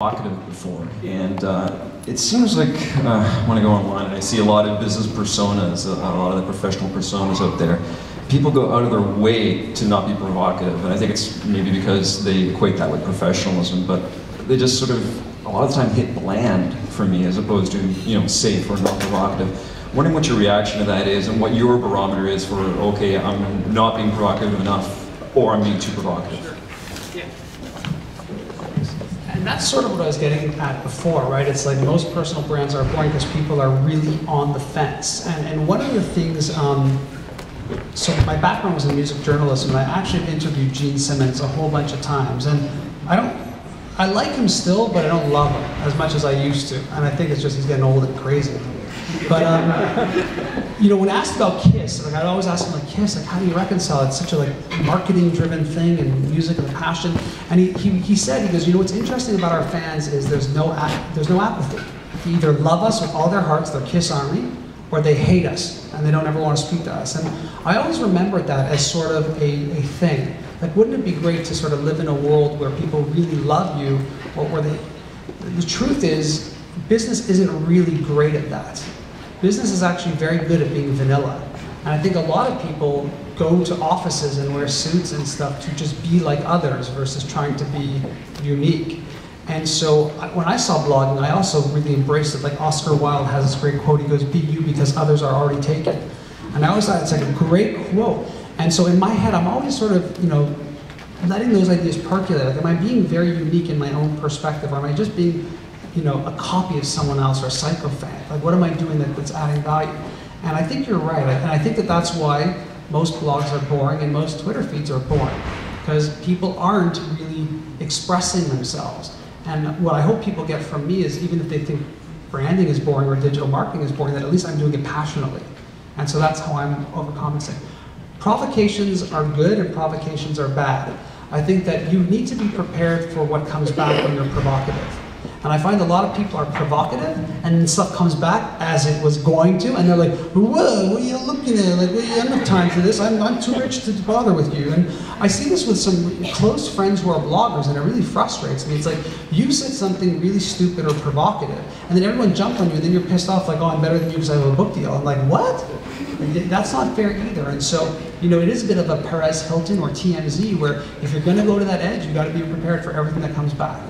Provocative before, and it seems like when I go online and I see a lot of business personas, a lot of the professional personas out there, people go out of their way to not be provocative, and I think it's maybe because they equate that with professionalism, but they just sort of, a lot of the time, hit bland for me as opposed to, you know, safe or not provocative. Wondering what your reaction to that is and what your barometer is for, okay, I'm not being provocative enough, or I'm being too provocative. And that's sort of what I was getting at before, right? It's like most personal brands are boring because people are really on the fence. And one of the things, so my background was in music journalism, and I actually interviewed Gene Simmons a whole bunch of times. And I like him still, but I don't love him as much as I used to. And I think it's just he's getting old and crazy. But, you know, when asked about Kiss, like I'd always ask him, like, Kiss, like, how do you reconcile? It's such a like marketing-driven thing and music and passion. And he said, he goes, you know, what's interesting about our fans is there's no apathy. They either love us with all their hearts, their Kiss army, or they hate us and they don't ever want to speak to us. And I always remembered that as sort of a thing. Like, wouldn't it be great to sort of live in a world where people really love you, or where the truth is, business isn't really great at that. Business is actually very good at being vanilla. And I think a lot of people go to offices and wear suits and stuff to just be like others versus trying to be unique. And so when I saw blogging, I also really embraced it. Like Oscar Wilde has this great quote, he goes, "Be you because others are already taken." And I always thought it's like a great quote. And so in my head, I'm always sort of, you know, letting those ideas percolate. Like, am I being very unique in my own perspective, or am I just being, you know, a copy of someone else or a sycophant? Like, what am I doing that's adding value? And I think you're right, and I think that that's why most blogs are boring and most Twitter feeds are boring, because people aren't really expressing themselves. And what I hope people get from me is, even if they think branding is boring or digital marketing is boring, that at least I'm doing it passionately. And so that's how I'm overcompensating. Provocations are good and provocations are bad. I think that you need to be prepared for what comes back when you're provocative. And I find a lot of people are provocative, and then stuff comes back as it was going to, and they're like, whoa, what are you looking at? Like, well, you don't have time for this. I'm too rich to bother with you. And I see this with some close friends who are bloggers, and it really frustrates me. It's like, you said something really stupid or provocative, and then everyone jumped on you, and then you're pissed off, like, oh, I'm better than you because I have a book deal. I'm like, what? That's not fair either. And so, you know, it is a bit of a Perez Hilton or TMZ, where if you're going to go to that edge, you got to be prepared for everything that comes back.